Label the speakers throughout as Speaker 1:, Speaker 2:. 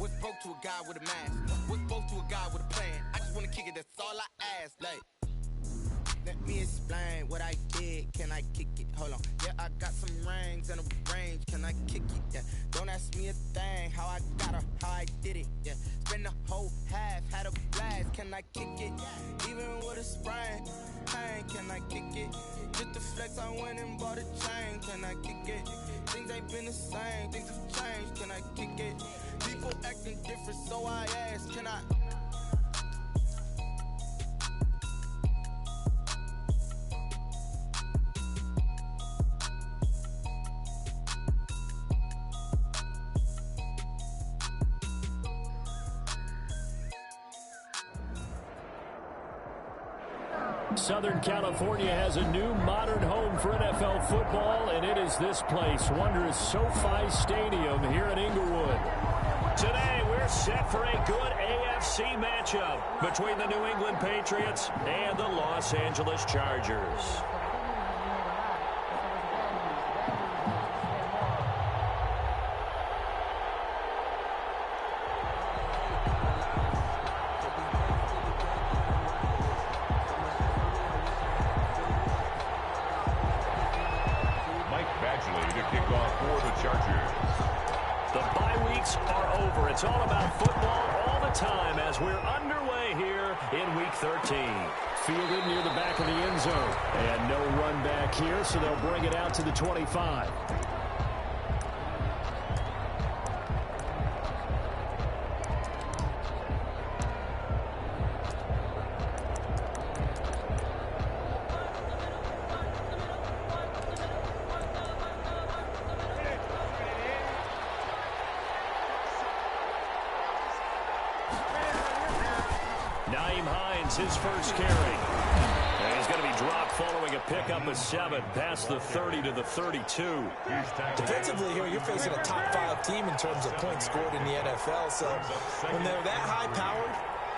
Speaker 1: What's broke to a guy with a mask? What's broke to a guy with a plan? I just wanna kick it, that's all I ask. Like, let me explain what I did. Can I kick it? Hold on. Yeah, I got some rings and a range. Can I kick it? Yeah. Don't ask me a thing. How I got her, how I did it. Yeah. Spend the whole half, had a blast. Can I kick it? Even with a sprain. Pain, can I kick it? Just to flex, I went and bought a chain. Can I kick it? Things ain't been the same. Things have changed. Can I kick it? People acting different, so I ask. Can I?
Speaker 2: Southern California has a new modern home for NFL football, and it is this place, wondrous SoFi Stadium here in Inglewood. Today, we're set for a good AFC matchup between the New England Patriots and the Los Angeles Chargers. It's all about football all the time as we're underway here in Week 13. Fielded near the back of the end zone. And no run back here, so they'll bring it out to the 25. His first carry. And he's going to be dropped following a pickup of 7 past the 30 to the 32.
Speaker 3: Defensively here, you're facing a top 5 team in terms of points scored in the NFL. So when they're that high-powered,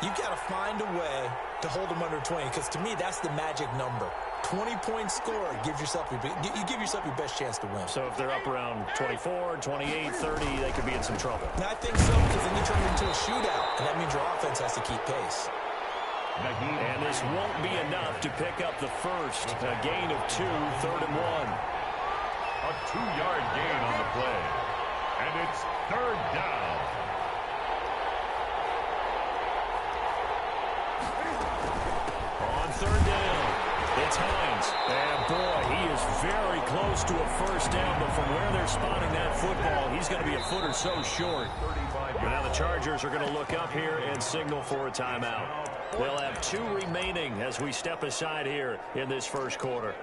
Speaker 3: you've got to find a way to hold them under 20. Because to me, that's the magic number. 20 points scored gives yourself you give yourself your best chance to win.
Speaker 2: So if they're up around 24, 28, 30, they could be in some trouble.
Speaker 3: And I think so, because then you turn it into a shootout, and that means your offense has to keep pace.
Speaker 2: And this won't be enough to pick up the first. A gain of 2, 3rd and 1.
Speaker 4: A 2-yard gain on the play. And it's 3rd down.
Speaker 2: On 3rd down, it's Hines. And boy, he is very close to a first down, but from where they're spotting that football, he's going to be a foot or so short. But now the Chargers are going to look up here and signal for a timeout. They'll have 2 remaining as we step aside here in this first quarter.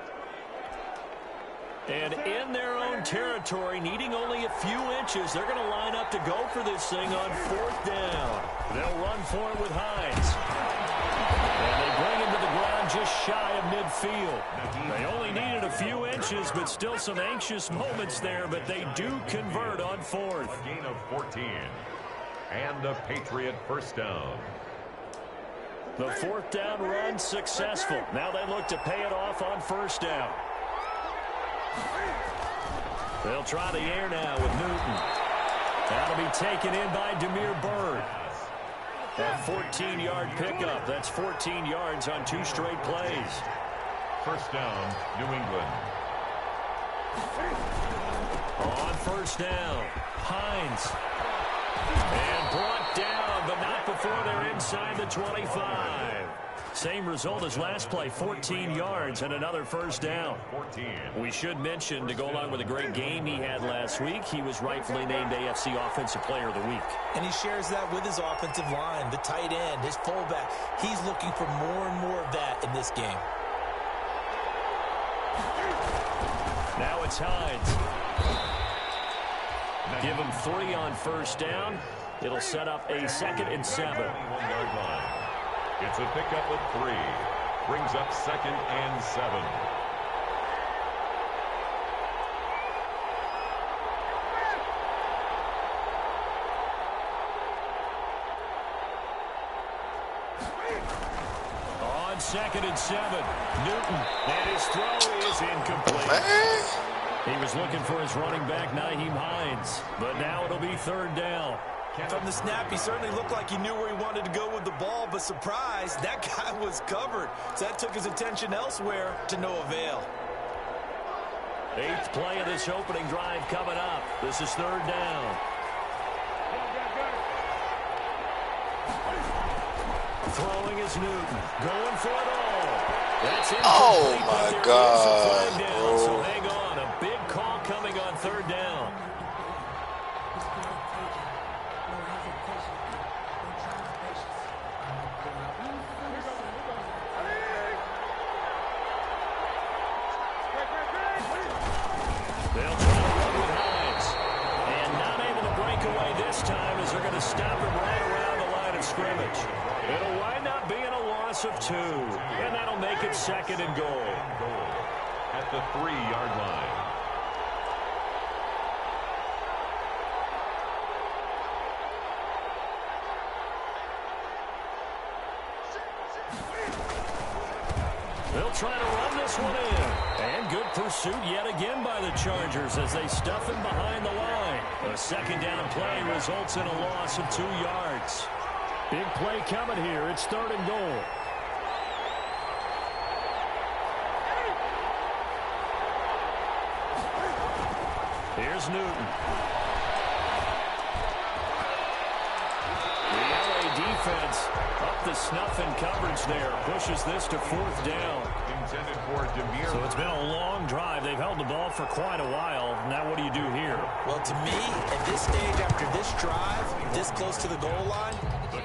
Speaker 2: And in their own territory, needing only a few inches, they're going to line up to go for this thing on 4th down. They'll run for it with Hines. And they bring him to the ground just shy of midfield. They only needed a few inches, but still some anxious moments there, but they do convert on 4th.
Speaker 4: A gain of 14. And a Patriot first down.
Speaker 2: The 4th down run successful. Now they look to pay it off on 1st down. They'll try the air now with Newton. That'll be taken in by Demir Bird. A 14-yard pickup. That's 14 yards on 2 straight plays.
Speaker 4: First down, New England.
Speaker 2: On 1st down, Hines. And brought down, but not before they're inside the 25. Same result as last play, 14 yards and another 1st down.
Speaker 4: 14.
Speaker 2: We should mention, to go along with a great game he had last week, he was rightfully named AFC Offensive Player of the Week.
Speaker 3: And he shares that with his offensive line, the tight end, his fullback. He's looking for more and more of that in this game.
Speaker 2: Now it's Hines. Give him 3 on 1st down. It'll set up a 2nd and 7.
Speaker 4: 1-yard line. It's a pickup of 3. Brings up 2nd and 7.
Speaker 2: On 2nd and 7, Newton. And his throw is incomplete. He was looking for his running back, Nyheim Hines. But now it'll be 3rd down.
Speaker 3: From the snap, he certainly looked like he knew where he wanted to go with the ball, but surprise, that guy was covered. So that took his attention elsewhere to no avail.
Speaker 2: 8th play of this opening drive coming up. This is 3rd down. Throwing is Newton. Going for it all. That's incomplete.
Speaker 5: Oh, my God, bro.
Speaker 2: So hang on. A big call coming on 3rd down. They'll try to run with Hines. And not able to break away this time as they're going to stop him right around the line of scrimmage. It'll wind up being a loss of 2. And that'll make it 2nd and goal.
Speaker 4: At the 3-yard line.
Speaker 2: They'll try to run this one in. And good pursuit yet again by the Chargers as they stuff him behind the line. A 2nd down play results in a loss of 2 yards. Big play coming here. It's 3rd and goal. Here's Newton. The LA defense up the snuff in coverage there. Pushes this to 4th down.
Speaker 4: Intended for Demir.
Speaker 2: So it's been a long drive. They've held the ball for quite a while. Now what do you do here?
Speaker 3: Well, to me, at this stage after this drive, this close to the goal line,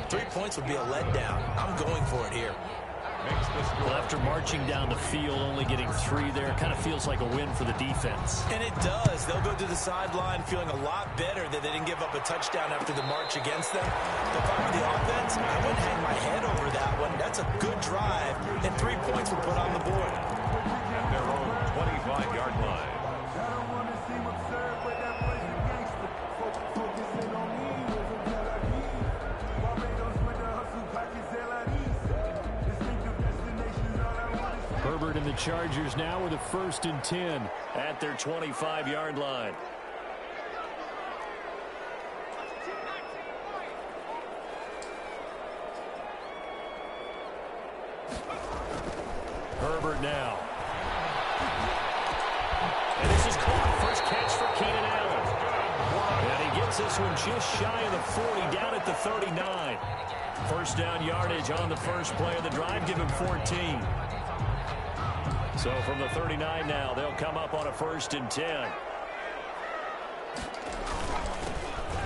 Speaker 3: 3 points would be a letdown. I'm going for it here.
Speaker 2: Well, after marching down the field, only getting 3 there, kind of feels like a win for the defense.
Speaker 3: And it does. They'll go to the sideline feeling a lot better that they didn't give up a touchdown after the march against them. But if I were the offense, I wouldn't hang my head over that one. That's a good drive, and 3 points were put on the board.
Speaker 4: At their own 25-yard line.
Speaker 2: Herbert and the Chargers now with a 1st and 10 at their 25-yard line. Herbert now. And this is caught. First catch for Keenan Allen. And he gets this one just shy of the 40, down at the 39. 1st down yardage on the first play of the drive. Give him 14. So from the 39 now, they'll come up on a 1st and 10.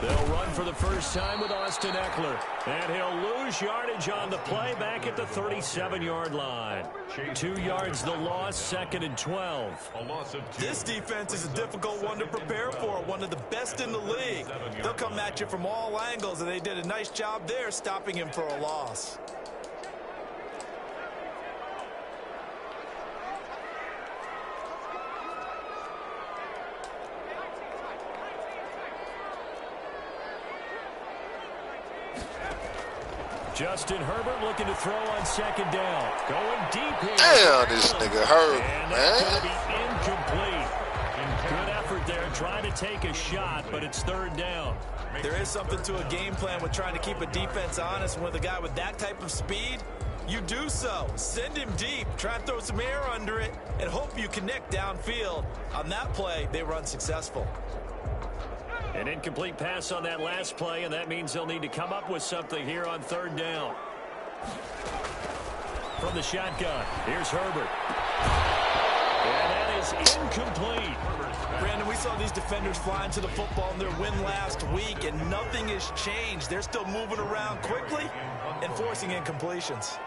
Speaker 2: They'll run for the first time with Austin Eckler. And he'll lose yardage on the play back at the 37-yard line. 2 yards the loss, 2nd and 12.
Speaker 4: A loss of 2.
Speaker 3: This defense is a difficult one to prepare for, one of the best in the league. They'll come at you from all angles, and they did a nice job there stopping him for a loss.
Speaker 2: Justin Herbert looking to throw on 2nd down. Going deep here.
Speaker 5: Damn, this nigga hurt,
Speaker 2: and that's going to be incomplete. Good effort there trying to take a shot, but it's 3rd down.
Speaker 3: There is something to a game plan with trying to keep a defense honest. With a guy with that type of speed, you do so. Send him deep. Try and throw some air under it and hope you connect downfield. On that play, they were unsuccessful.
Speaker 2: An incomplete pass on that last play, and that means they'll need to come up with something here on 3rd down. From the shotgun, here's Herbert. And that is incomplete.
Speaker 3: Brandon, we saw these defenders flying to the football in their win last week, and nothing has changed. They're still moving around quickly and forcing incompletions.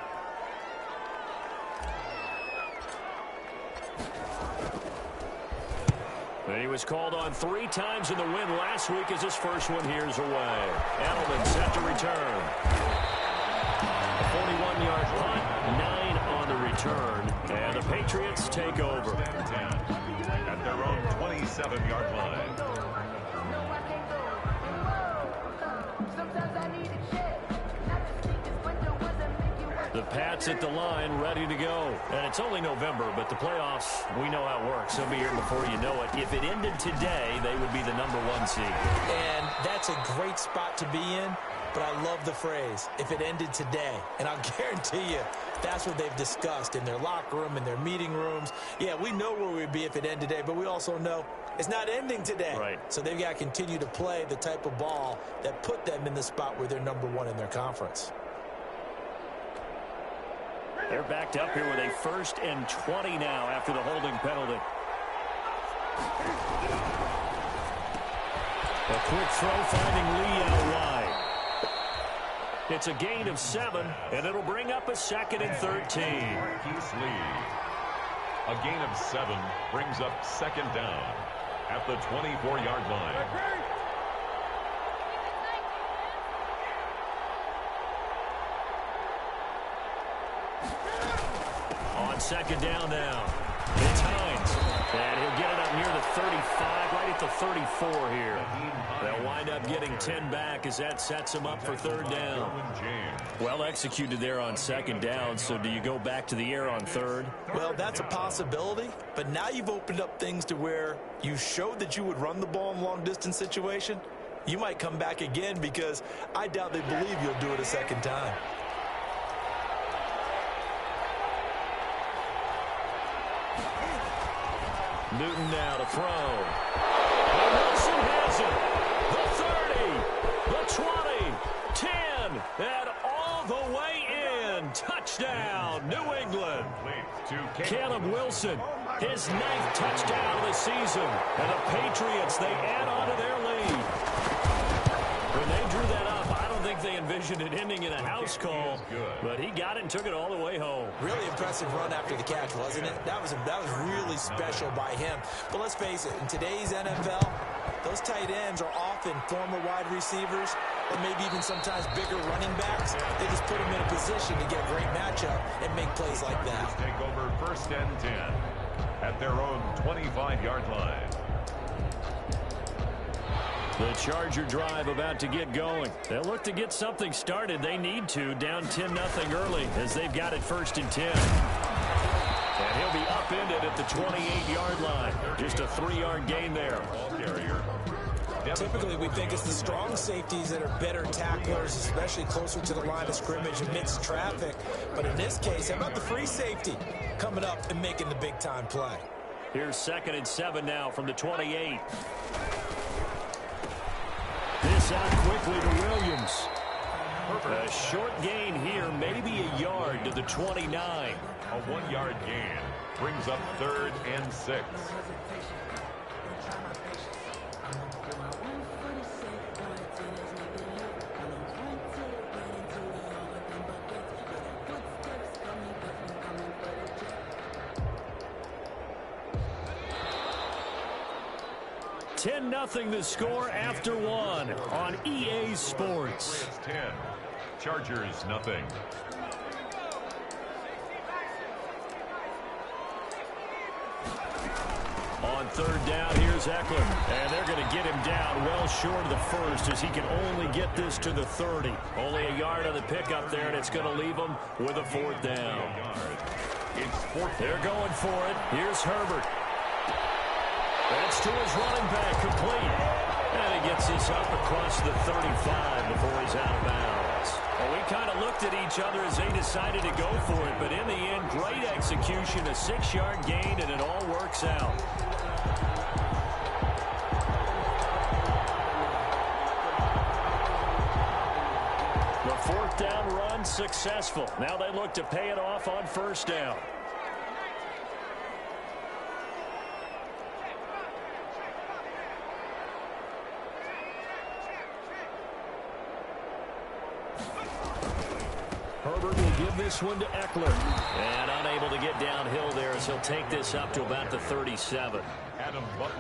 Speaker 2: And he was called on 3 times in the win last week as his first one here is away. Edelman set to return. A 41-yard punt, 9 on the return. And the Patriots take over.
Speaker 4: At their own 27-yard line.
Speaker 2: The Pats at the line, ready to go. And it's only November, but the playoffs, we know how it works. They'll be here before you know it. If it ended today, they would be the #1 seed.
Speaker 3: And that's a great spot to be in, but I love the phrase, if it ended today. And I'll guarantee you, that's what they've discussed in their locker room, in their meeting rooms. Yeah, we know where we'd be if it ended today, but we also know it's not ending today.
Speaker 2: Right.
Speaker 3: So they've got to continue to play the type of ball that put them in the spot where they're #1 in their conference.
Speaker 2: They're backed up here with a 1st and 20 now after the holding penalty. A quick throw finding Lee out wide. It's a gain of 7, and it'll bring up a 2nd and 13.
Speaker 4: Marquise Lee. A gain of 7 brings up 2nd down at the 24-yard line.
Speaker 2: On 2nd down now, it's Hines. And he'll get it up near the 35, right at the 34 here. They'll wind up getting 10 back as that sets him up for 3rd down. Well executed there on 2nd down, so do you go back to the air on 3rd?
Speaker 3: Well, that's a possibility, but now you've opened up things to where you showed that you would run the ball in a long-distance situation. You might come back again because I doubt they believe you'll do it a 2nd time.
Speaker 2: Newton now to throw. And Wilson has it. The 30, the 20, 10, and all the way in. Touchdown, New England. Caleb Wilson, his 9th touchdown of the season. And the Patriots, they add on to their lead. When they drew that up, I don't think they envisioned it ending in a house call, but he got it and took it all the way home.
Speaker 3: Really impressive run after the catch, wasn't it? That was really special by him. But let's face it, in today's NFL, those tight ends are often former wide receivers or maybe even sometimes bigger running backs. They just put them in a position to get a great matchup and make plays like that.
Speaker 4: Take over 1st and 10 at their own 25-yard line.
Speaker 2: The Charger drive about to get going. They'll look to get something started. They need to, down 10-0 early as they've got it 1st and 10. And he'll be upended at the 28-yard line. Just a 3-yard gain there.
Speaker 3: Typically, we think it's the strong safeties that are better tacklers, especially closer to the line of scrimmage amidst traffic. But in this case, how about the free safety coming up and making the big-time play?
Speaker 2: Here's 2nd and 7 now from the 28. This out quickly to Williams. A short gain here, maybe a yard to the 29.
Speaker 4: A 1-yard gain brings up 3rd and 6.
Speaker 2: Nothing the score after 1 on EA Sports.
Speaker 4: 10. Chargers nothing.
Speaker 2: On 3rd down, here's Eckler. And they're going to get him down well short of the 1st as he can only get this to the 30. Only a yard on the pickup there, and it's going to leave him with a 4th down. They're going for it. Here's Herbert. That's to his running back, complete. And he gets this up across the 35 before he's out of bounds. Well, we kind of looked at each other as they decided to go for it, but in the end, great execution, a 6-yard gain, and it all works out. The 4th down run successful. Now they look to pay it off on 1st down. Herbert will give this one to Eckler. And unable to get downhill there as he'll take this up to about the 37.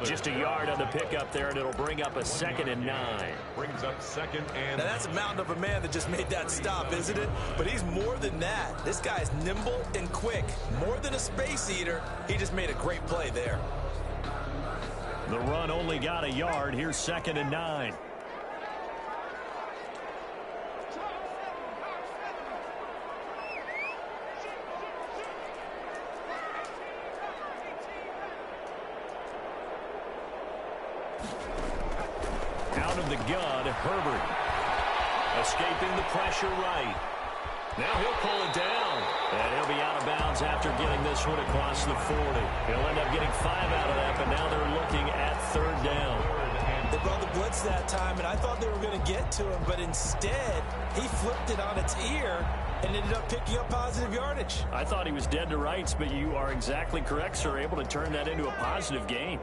Speaker 2: Just a yard on the pickup there, and it'll bring up a 2nd and 9.
Speaker 4: Brings up 2nd and...
Speaker 3: Now that's a mountain of a man that just made that stop, isn't it? But he's more than that. This guy's nimble and quick. More than a space eater. He just made a great play there.
Speaker 2: The run only got a yard. Here's 2nd and 9. Out of the gun, Herbert. Escaping the pressure right. Now he'll pull it down. And he'll be out of bounds after getting this one across the 40. He'll end up getting 5 out of that, but now they're looking at 3rd down.
Speaker 3: They brought the blitz that time, and I thought they were going to get to him, but instead, he flipped it on its ear and ended up picking up positive yardage.
Speaker 2: I thought he was dead to rights, but you are exactly correct, sir. Able to turn that into a positive gain.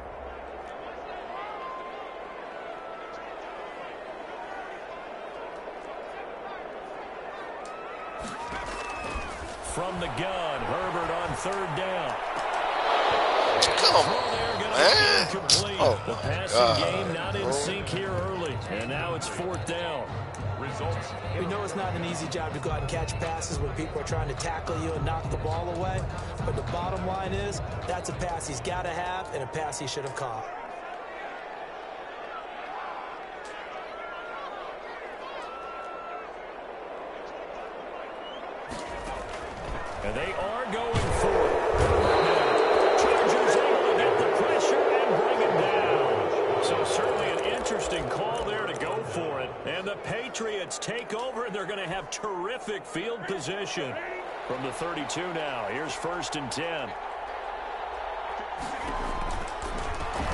Speaker 2: From the gun, Herbert on 3rd down.
Speaker 5: Come on, man. Oh,
Speaker 2: the passing game not in sync here early, and now it's 4th down.
Speaker 4: Results.
Speaker 3: We know it's not an easy job to go out and catch passes when people are trying to tackle you and knock the ball away, but the bottom line is that's a pass he's got to have and a pass he should have caught.
Speaker 2: And they are going for it. Chargers able to get the pressure and bring it down. So certainly an interesting call there to go for it. And the Patriots take over, and they're going to have terrific field position. From the 32 now, here's 1st and 10.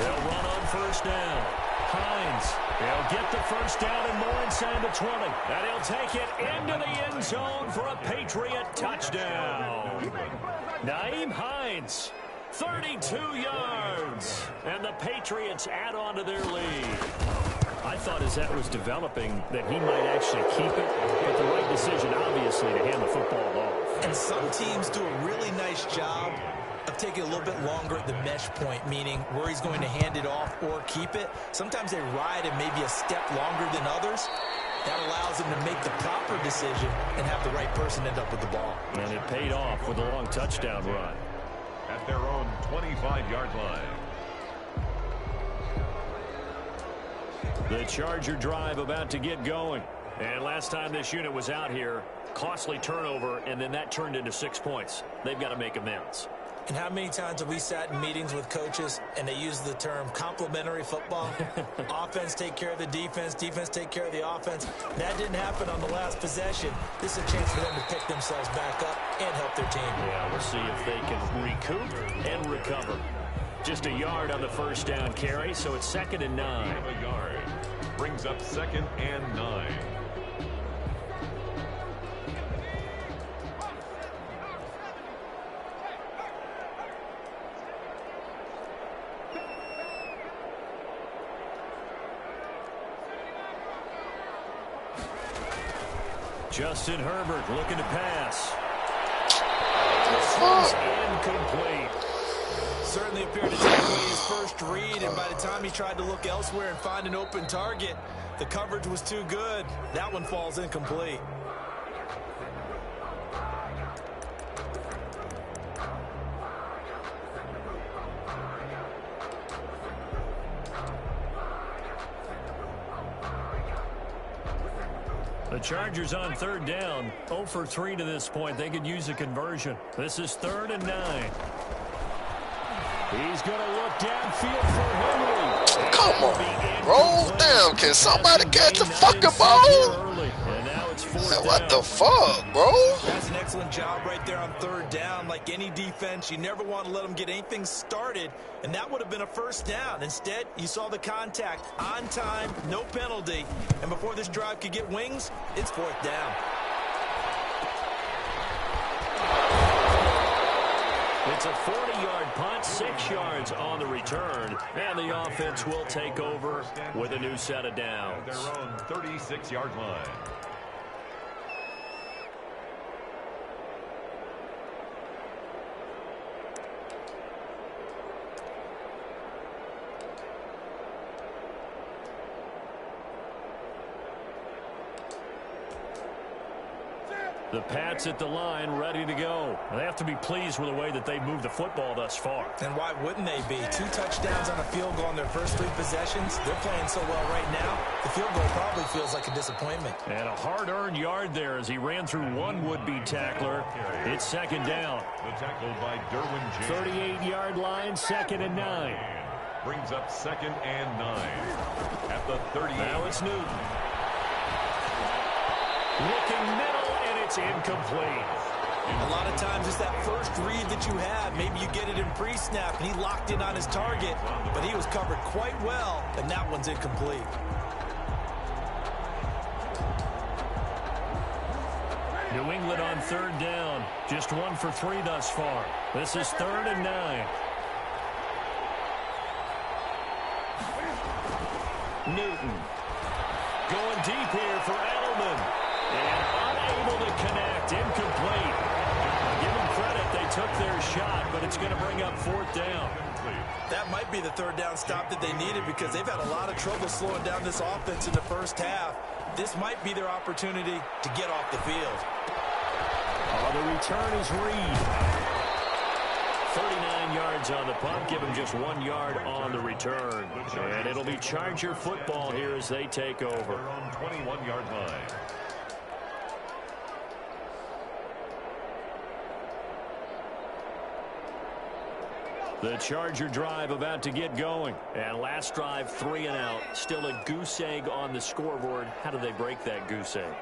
Speaker 2: They'll run on 1st down. Hines, he'll get the 1st down and more inside the 20. And he'll take it into the end zone for a Patriot touchdown. Nyheim Hines, 32 yards. And the Patriots add on to their lead. I thought as that was developing that he might actually keep it, but the right decision, obviously, to hand the football off.
Speaker 3: And some teams do a really nice job of taking a little bit longer at the mesh point, meaning where he's going to hand it off or keep it. Sometimes they ride it maybe a step longer than others. That allows them to make the proper decision and have the right person end up with the ball.
Speaker 2: And it paid off with a long touchdown run.
Speaker 4: At their own 25-yard line.
Speaker 2: The Charger drive about to get going. And last time this unit was out here, costly turnover, and then that turned into 6 points. They've got to make amends.
Speaker 3: And how many times have we sat in meetings with coaches and they use the term complementary football? Offense take care of the defense, defense take care of the offense. That didn't happen on the last possession. This is a chance for them to pick themselves back up and help their team.
Speaker 2: Yeah, we'll see if they can recoup and recover. Just a yard on the 1st down carry, so it's 2nd and 9.
Speaker 4: A yard. Brings up 2nd and 9.
Speaker 2: Justin Herbert looking to pass. Incomplete.
Speaker 3: Certainly appeared to take away his first read, and by the time he tried to look elsewhere and find an open target, the coverage was too good. That one falls incomplete.
Speaker 2: The Chargers on 3rd down, 0 for 3 to this point. They could use a conversion. This is 3rd and 9. He's going to look downfield for Henry.
Speaker 5: Come on, roll down. Can somebody catch the fucking ball?
Speaker 2: And now it's 4th
Speaker 5: Man, what
Speaker 2: down.
Speaker 5: the fuck, bro?
Speaker 3: That's an excellent job right there on 3rd down. Like any defense, you never want to let them get anything started, and that would have been a 1st down. Instead, you saw the contact on time, no penalty, and before this drive could get wings, it's 4th down.
Speaker 2: It's a 40-yard punt, 6 yards on the return, and the offense will take over with a new set of downs.
Speaker 4: Their own 36-yard line.
Speaker 2: The Pats at the line, ready to go. They have to be pleased with the way that they moved the football thus far.
Speaker 3: And why wouldn't they be? 2 touchdowns on a field goal in their first 3 possessions. They're playing so well right now, the field goal probably feels like a disappointment.
Speaker 2: And a hard-earned yard there as he ran through one would-be tackler. It's 2nd down.
Speaker 4: The tackle by Derwin James.
Speaker 2: 38-yard line, 2nd and 9.
Speaker 4: Brings up 2nd and 9 at the 38.
Speaker 2: Now it's Newton. Looking middle, and it's incomplete.
Speaker 3: A lot of times it's that first read that you have. Maybe you get it in pre-snap, and he locked in on his target, but he was covered quite well, and that one's incomplete.
Speaker 2: New England on 3rd down. Just 1 for 3 thus far. This is 3rd and 9. Newton going deep here for Edelman. And unable to connect. Incomplete. Give them credit. They took their shot, but it's going to bring up 4th down.
Speaker 3: That might be the 3rd down stop that they needed because they've had a lot of trouble slowing down this offense in the first half. This might be their opportunity to get off the field.
Speaker 2: The return is Reed. 39 yards on the punt. Give him just 1 yard on the return. And it'll be Charger football here as they take over.
Speaker 4: They're on 21-yard line.
Speaker 2: The Charger drive about to get going. And last drive, 3 and out. Still a goose egg on the scoreboard. How do they break that goose egg?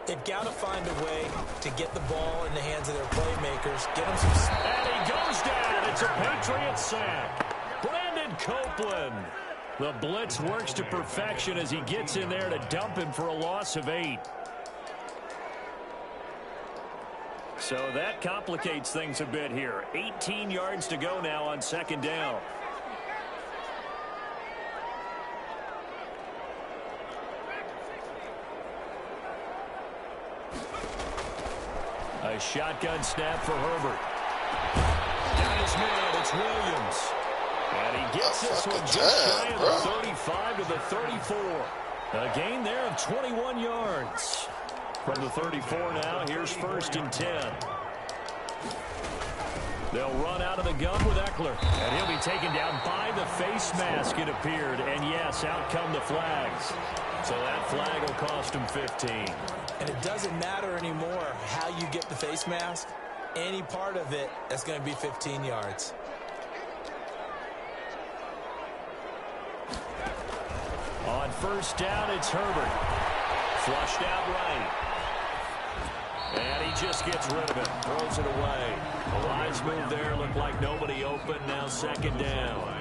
Speaker 3: They've got to find a way to get the ball in the hands of their playmakers. Get them some...
Speaker 2: And he goes down. It's a Patriot sack. Brandon Copeland. The blitz works to perfection as he gets in there to dump him for a loss of 8. So that complicates things a bit here. 18 yards to go now on 2nd down. A shotgun snap for Herbert. Down his man, it's Williams. And he gets this one just shy of the 35 to the 34. A gain there of 21 yards. From the 34 now, here's 1st and 10. They'll run out of the gun with Eckler. And he'll be taken down by the face mask, it appeared. And yes, out come the flags. So that flag will cost him 15.
Speaker 3: And it doesn't matter anymore how you get the face mask. Any part of it, that's going to be 15 yards.
Speaker 2: On 1st down, it's Herbert. Flushed out right. And he just gets rid of it. Throws it away. A wise move there. Looked like nobody open. Now 2nd down.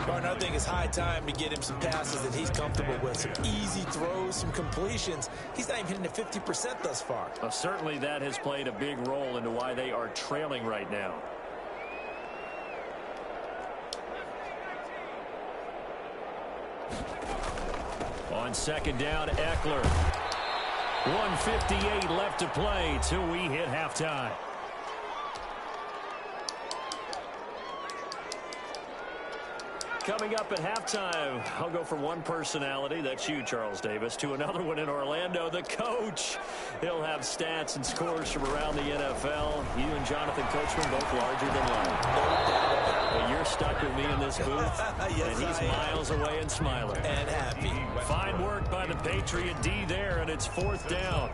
Speaker 3: Gardner, I think it's high time to get him some passes that he's comfortable with. Some easy throws, some completions. He's not even hitting the 50% thus far.
Speaker 2: Certainly that has played a big role into why they are trailing right now. On 2nd down, Eckler. 1:58 left to play till we hit halftime. Coming up at halftime, I'll go from one personality, that's you, Charles Davis, to another one in Orlando, the coach. He'll have stats and scores from around the NFL. You and Jonathan Coachman both larger than life. Well, you're stuck with me in this booth,
Speaker 3: yes,
Speaker 2: and he's miles away and smiling.
Speaker 3: And happy.
Speaker 2: Fine work by the Patriot D there, and it's 4th down.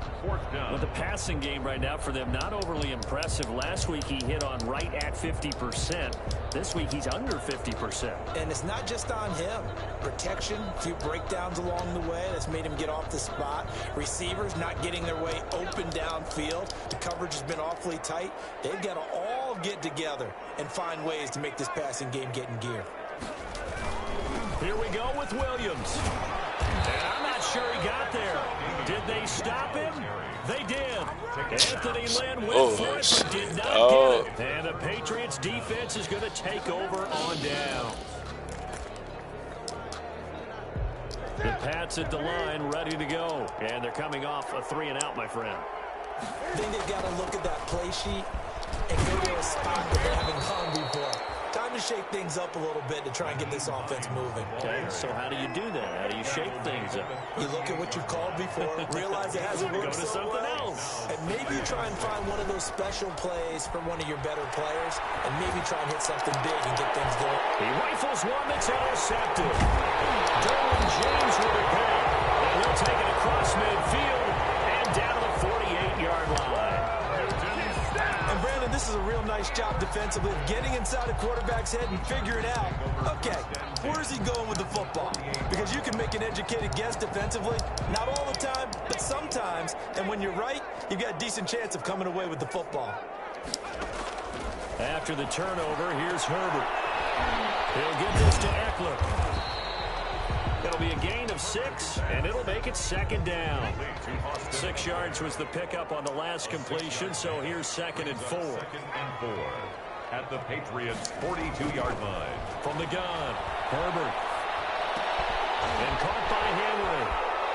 Speaker 2: With the passing game right now for them, not overly impressive. Last week he hit on right at 50%. This week he's under 50%.
Speaker 3: And it's not just on him. Protection, a few breakdowns along the way that's made him get off the spot. Receivers not getting their way open downfield. The coverage has been awfully tight. They've got to all get together and find ways to make this passing game get in gear.
Speaker 2: Here we go with Williams. And I'm not sure he got there. Did they stop him? They did. Anthony Lynn went for it, but did not get it. And the Patriots defense is going to take over on down. The Pats at the line, ready to go. And they're coming off a 3 and out, my friend.
Speaker 3: I think they've got to look at that play sheet and go to a spot that they haven't gone before. Time to shake things up a little bit to try and get this offense moving.
Speaker 2: Okay, so how do you do that? How do you shake things up?
Speaker 3: You look at what you've called before, realize it hasn't worked
Speaker 2: Go to
Speaker 3: so
Speaker 2: something
Speaker 3: well,
Speaker 2: else.
Speaker 3: and maybe try and find one of those special plays from one of your better players, and maybe try and hit something big and get things going.
Speaker 2: He rifles one that's intercepted. Derwin James with it back. And he'll take it across midfield and down to the 48-yard line.
Speaker 3: And Brandon, this is a real nice job defensively of getting inside a quarterback's head and figuring out, okay, where's he going with the football? Because you can make an educated guess defensively, not all the time, but sometimes. And when you're right, you've got a decent chance of coming away with the football.
Speaker 2: After the turnover, here's Herbert. He'll get this to Eckler. It'll be a gain of 6, and it'll make it 2nd down. 6 yards was the pickup on the last completion, so here's 2nd and 4.
Speaker 4: At the Patriots' 42-yard line.
Speaker 2: From the gun, Herbert. And caught by Henry.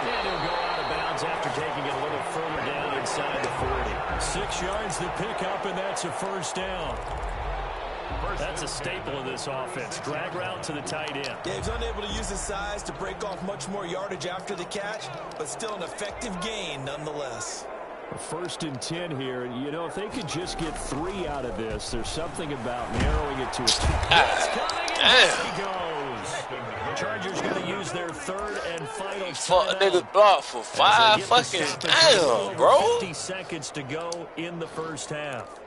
Speaker 2: And he'll go out of bounds after taking it a little further down inside the 40. 6 yards the pickup, and that's a 1st down. That's a staple of this offense. Drag route to the tight end.
Speaker 3: Yeah, he's unable to use his size to break off much more yardage after the catch, but still an effective gain nonetheless.
Speaker 2: 1st and 10 here. You know, if they could just get 3 out of this, there's something about narrowing it to a 2. He goes. Chargers going to use their 3rd and final
Speaker 5: Fuck niggas blocked for 5 fucking damn, bro.
Speaker 2: 50 seconds to go in the 1st half.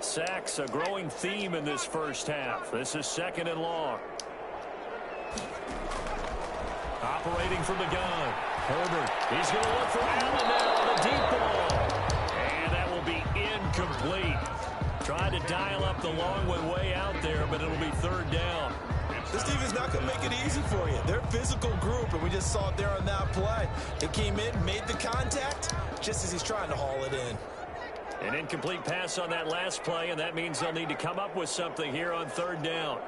Speaker 2: Sacks, a growing theme in this 1st half. This is 2nd and long. Operating from the gun. Herbert, he's going to look for Allen now on the deep ball. And that will be incomplete. Tried to dial up the long way out there, but it'll be 3rd down.
Speaker 3: This team is not going to make it easy for you. They're a physical group, and we just saw it there on that play. They came in, made the contact, just as he's trying to haul it in.
Speaker 2: An incomplete pass on that last play, and that means they'll need to come up with something here on 3rd down.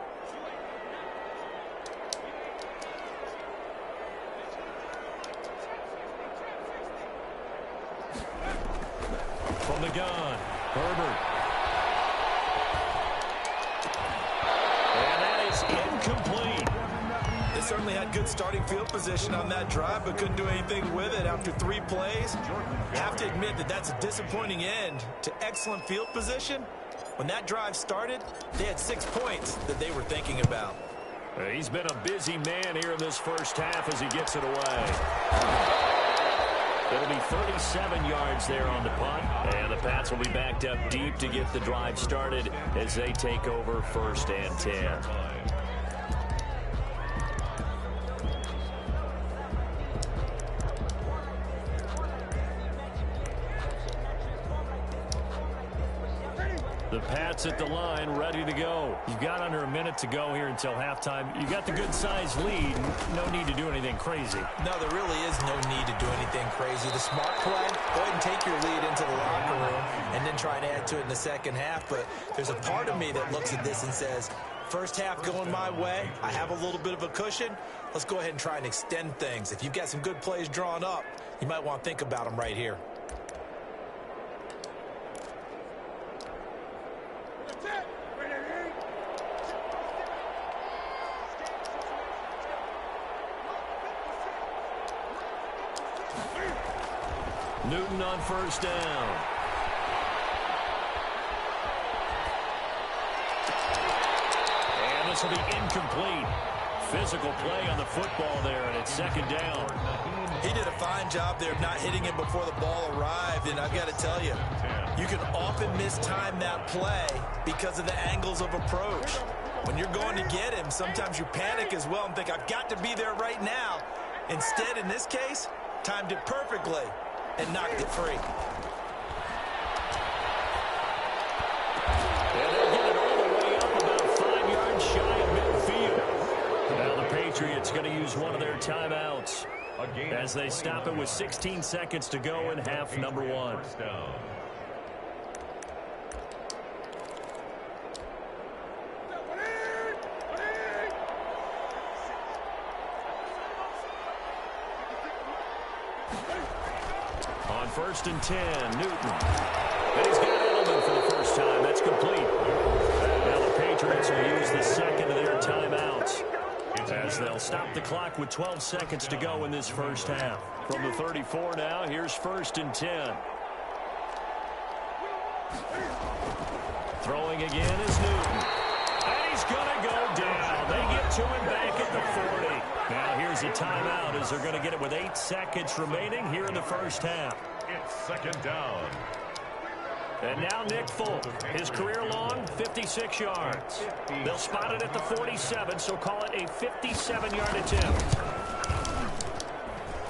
Speaker 2: From the gun, Herbert. And that is incomplete.
Speaker 3: They certainly had good starting field position on that drive, but couldn't do anything with it after 3 plays. Have to admit that that's a disappointing end to excellent field position. When that drive started, they had 6 points that they were thinking about.
Speaker 2: He's been a busy man here in this 1st half as he gets it away. It'll be 37 yards there on the punt, and the Pats will be backed up deep to get the drive started as they take over 1st and 10. The Pats at the line, ready to go. You've got under a minute to go here until halftime. You got the good-sized lead. No need to do anything crazy.
Speaker 3: No, there really is no need to do anything crazy. The smart play, go ahead and take your lead into the locker room and then try and add to it in the 2nd half. But there's a part of me that looks at this and says, 1st half going my way. I have a little bit of a cushion. Let's go ahead and try and extend things. If you've got some good plays drawn up, you might want to think about them right here.
Speaker 2: Newton on 1st down. And this will be incomplete. Physical play on the football there, and it's 2nd down.
Speaker 3: He did a fine job there of not hitting him before the ball arrived, and I've got to tell you, you can often mistime that play because of the angles of approach. When you're going to get him, sometimes you panic as well and think, I've got to be there right now. Instead, in this case, timed it perfectly and knocked it free.
Speaker 2: And they'll get it all the way up about 5 yards shy of midfield. Now the Patriots going to use one of their timeouts as they stop it with 16 seconds to go in half number 1. On 1st and 10, Newton. And he's got Edelman for the first time. That's complete. Now the Patriots will use the 2nd of their timeouts as they'll stop the clock with 12 seconds to go in this 1st half. From the 34 now, here's 1st and 10. Throwing again is Newton. And he's going to go down. They get to him back at the 40. Now here's a timeout as they're going to get it with 8 seconds remaining here in the first half.
Speaker 4: It's second down.
Speaker 2: And now Nick Folk, his career long, 56 yards. They'll spot it at the 47, so call it a 57-yard attempt.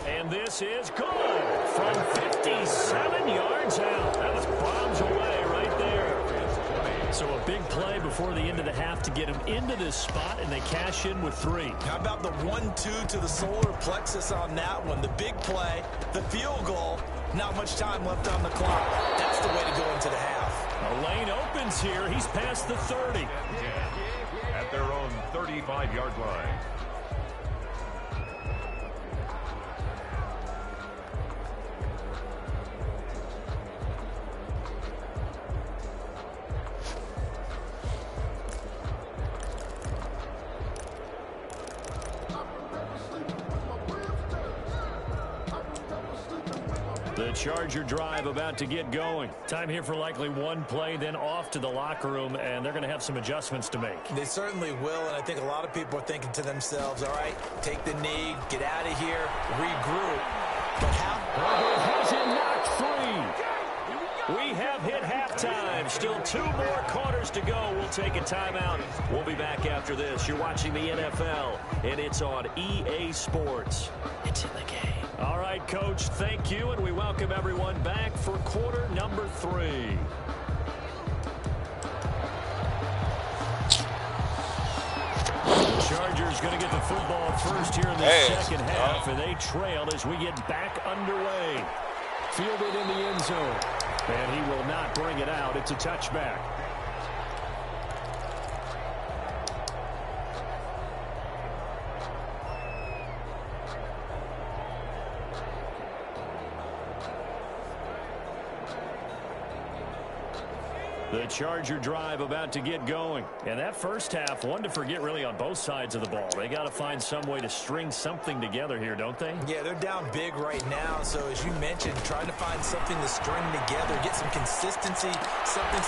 Speaker 2: And this is good from 57 yards out. That was bombs away right there. So a big play before the end of the half to get him into this spot, and they cash in with 3.
Speaker 3: How about the 1-2 to the solar plexus on that one? The big play, the field goal, not much time left on the clock. That's the way to go into the half.
Speaker 2: A lane opens here. He's past the 30.
Speaker 4: At their own 35-yard line.
Speaker 2: The Charger drive about to get going. Time here for likely one play, then off to the locker room, and they're going to have some adjustments to make.
Speaker 3: They certainly will, and I think a lot of people are thinking to themselves, all right, take the knee, get out of here, regroup. But how?
Speaker 2: Has it knocked free? We have hit halftime. Still 2 more quarters to go. We'll take a timeout. We'll be back after this. You're watching the NFL, and it's on EA Sports. It's in the game. All right, Coach, thank you, and we welcome everyone back for quarter number 3. Chargers going to get the football first here in the second half, and they trail as we get back underway. Fielded in the end zone, and he will not bring it out. It's a touchback. The Charger drive about to get going. And that first half, one to forget really on both sides of the ball. They got to find some way to string something together here, don't they?
Speaker 3: Yeah, they're down big right now. So as you mentioned, trying to find something to string together, get some consistency, something.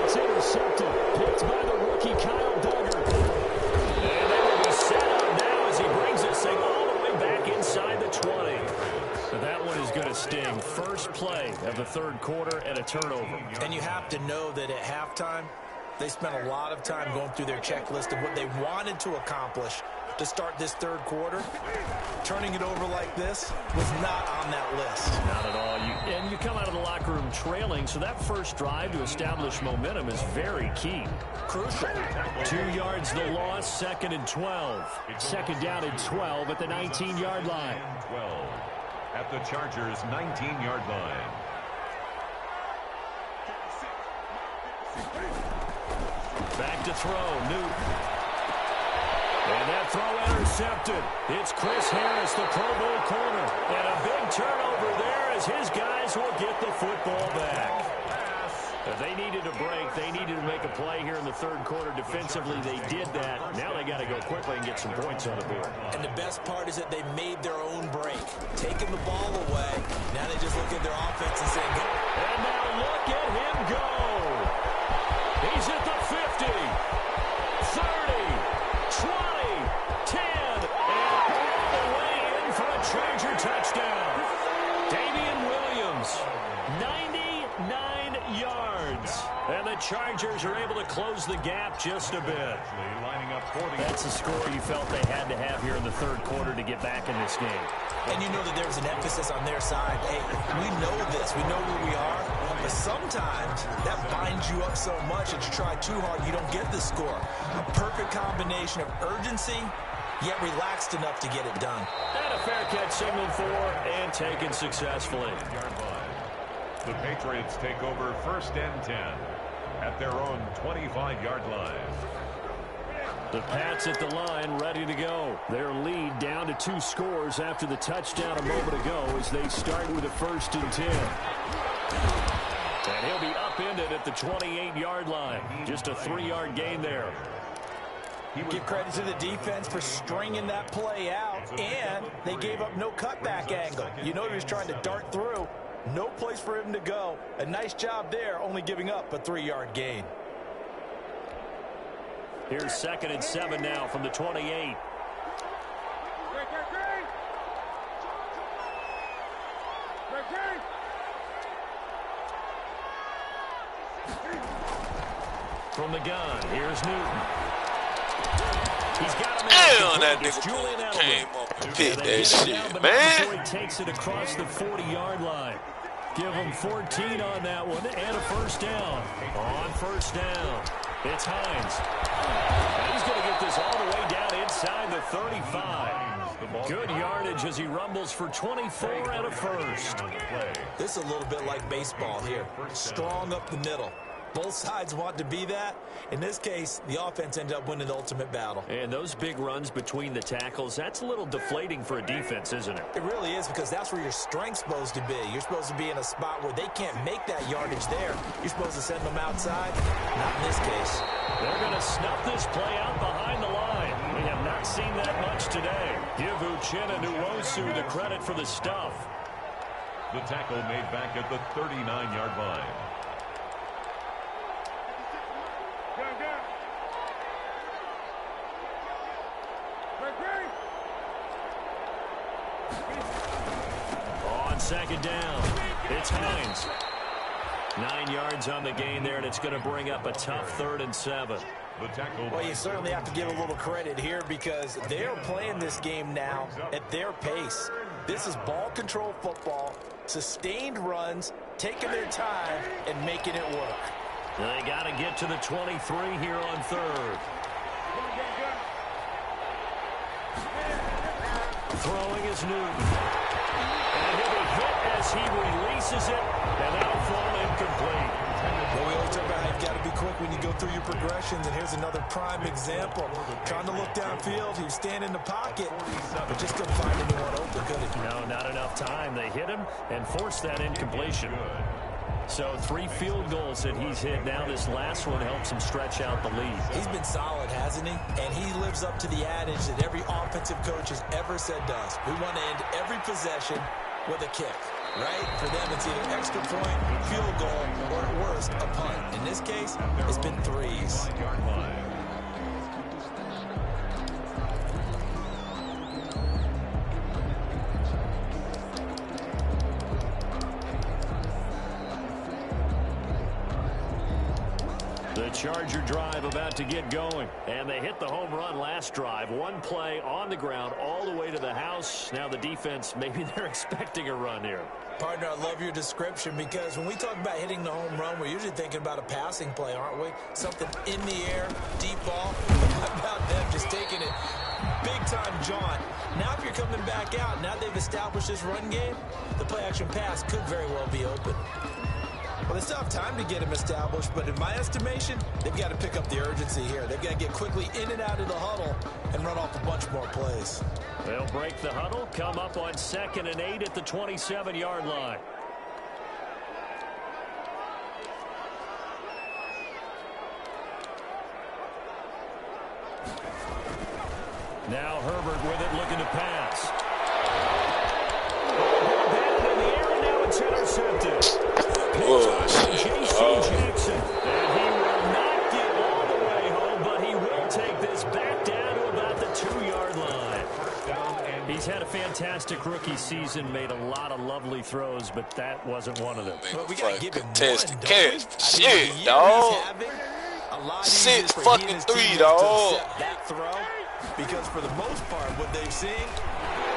Speaker 2: It's intercepted. Picked by the rookie Kyle Duggar. And they will be set up now as he brings this thing all the way back inside the 20. So that one is going to sting. First play of the third quarter and a turnover.
Speaker 3: And you have to know that at halftime, they spent a lot of time going through their checklist of what they wanted to accomplish to start this third quarter. Turning it over like this was not on that list.
Speaker 2: Not at all. And you come out of the locker room trailing, so that first drive to establish momentum is very key.
Speaker 3: Crucial.
Speaker 2: 2 yards the loss, second and 12. Second down and 12 at the 19-yard line.
Speaker 4: 12 at the Chargers' 19-yard line.
Speaker 2: Back to throw, Newton. And that throw intercepted. It's Chris Harris, the Pro Bowl corner. And a big turnover there as his guys will get the football back. They needed a break. They needed to make a play here in the third quarter. Defensively, they did that. Now they got to go quickly and get some points on the board.
Speaker 3: And the best part is that they made their own break. Taking the ball away. Now they just look at their offense and say, go.
Speaker 2: And now look at him go. He's at the 50, 30, 20, 10, and all the way in for a Charger touchdown. Damian Williams, 99 yards. And the Chargers are able to close the gap just a bit. That's the score you felt they had to have here in the third quarter to get back in this game.
Speaker 3: And you know that there was an emphasis on their side. Hey, we know this. We know where we are. But sometimes that binds you up so much that you try too hard, you don't get the score. A perfect combination of urgency, yet relaxed enough to get it done.
Speaker 2: And a fair catch signaled for and taken successfully.
Speaker 4: The Patriots take over first and 10 at their own 25-yard line.
Speaker 2: The Pats at the line, ready to go. Their lead down to 2 scores after the touchdown a moment ago as they start with a first and 10. And he'll be upended at the 28-yard line. Just a 3-yard gain there.
Speaker 3: Give credit to the defense for stringing that play out, and they gave up no cutback angle. You know he was trying to dart through. No place for him to go. A nice job there, only giving up a 3-yard gain.
Speaker 2: Here's 2nd and 7 now from the 28. From the gun, here's Newton. He's got him.
Speaker 5: Damn, that nigga came up and picked that shit, man.
Speaker 2: Before he takes it across the 40-yard line. Give him 14 on that one and a first down. On first down, it's Hines. And he's going to get this all the way down inside the 35. Good yardage as he rumbles for 24 and a first.
Speaker 3: This is a little bit like baseball here. Strong up the middle. Both sides want to be that. In this case, the offense ended up winning the ultimate battle.
Speaker 2: And those big runs between the tackles, that's a little deflating for a defense, isn't it?
Speaker 3: It really is, because that's where your strength's supposed to be. You're supposed to be in a spot where they can't make that yardage there. You're supposed to send them outside. Not in this case.
Speaker 2: They're going to snuff this play out behind the line. We have not seen that much today. Give Uchenna Nwosu the credit for the stuff.
Speaker 4: The tackle made back at the 39-yard line.
Speaker 2: On 2nd down, it's Hines. 9 yards on the gain there, and it's going to bring up a tough 3rd and 7.
Speaker 3: Well, you certainly have to give a little credit here, because they're playing this game now at their pace. This is ball control football, sustained runs, taking their time, and making it work.
Speaker 2: They got to get to the 23 here on 3rd. Throwing is Newton. And he'll be hit as he releases it, and that'll fall incomplete.
Speaker 3: Well, we always talk about how you've got to be quick when you go through your progressions, and here's another prime example. Trying to look downfield, he was standing in the pocket, but just couldn't find anyone open, could he?
Speaker 2: No, not enough time. They hit him and forced that incompletion. So 3 field goals that he's hit now. This last one helps him stretch out the lead.
Speaker 3: He's been solid, hasn't he? And he lives up to the adage that every offensive coach has ever said to us. We want to end every possession with a kick, right? For them, it's either extra point, field goal, or at worst, a punt. In this case, it's been 3s.
Speaker 2: The Charger drive about to get going. And they hit the home run last drive. One play on the ground all the way to the house. Now the defense, maybe they're expecting a run here.
Speaker 3: Partner, I love your description, because when we talk about hitting the home run, we're usually thinking about a passing play, aren't we? Something in the air, deep ball. How about them just taking it big-time jaunt? Now if you're coming back out, now they've established this run game, the play-action pass could very well be open. Well, they still have time to get him established, but in my estimation, they've got to pick up the urgency here. They've got to get quickly in and out of the huddle and run off a bunch more plays.
Speaker 2: They'll break the huddle, come up on 2nd and 8 at the 27-yard line. Now Herbert with it, looking to pass. Batted in the air, and now it's intercepted. Jackson, and he will not get all the way home, but he will take this back down to about the 2-yard line. He's had a fantastic rookie season, made a lot of lovely throws, but that wasn't one of them.
Speaker 3: Well, we gotta give him
Speaker 5: contested
Speaker 3: one,
Speaker 5: catch. Shit, dog. 6 fucking 3, dog.
Speaker 3: That throw, because for the most part, what they've seen,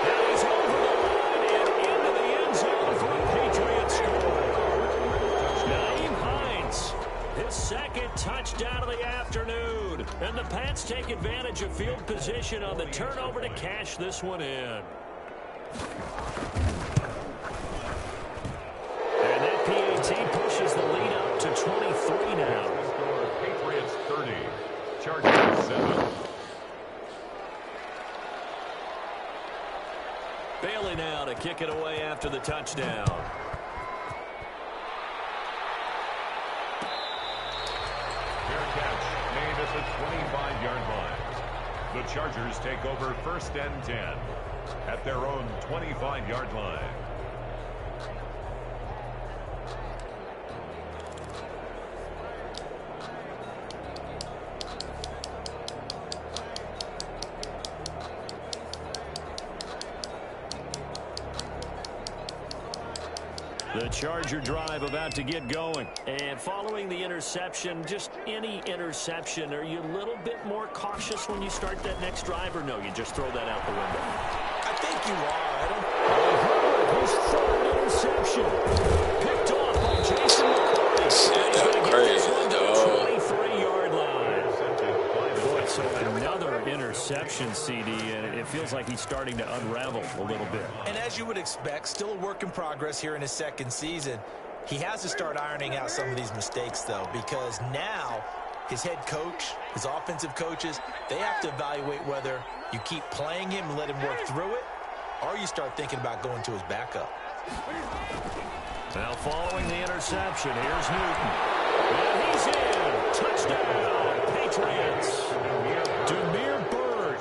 Speaker 2: that is over the line and into the end zone for a Patriots score. Naeem Hines, his 2nd touchdown of the afternoon. And the Pats take advantage of field position on the turnover to cash this one in. And that PAT pushes the lead up to 23 now.
Speaker 4: Patriots 30, Chargers 7.
Speaker 2: Bailey now to kick it away after the touchdown.
Speaker 4: Fair catch made at the 25-yard line. The Chargers take over 1st and 10 at their own 25-yard line.
Speaker 2: The Charger drive about to get going. And following the interception, just any interception, are you a little bit more cautious when you start that next drive, or no, you just throw that out the window?
Speaker 3: I think you are.
Speaker 2: His third interception. Picked off by Jason McCourty.
Speaker 5: Shit, that's crazy, dog.
Speaker 2: 23-yard line. Boy, so another interception, CD, and it feels like he's starting to unravel a little bit.
Speaker 3: And as you would expect, still a work in progress here in his second season. He has to start ironing out some of these mistakes, though, because now his head coach, his offensive coaches, they have to evaluate whether you keep playing him and let him work through it, or you start thinking about going to his backup.
Speaker 2: Now following the interception, here's Newton. And he's in. Touchdown, Patriots. Demir Bird,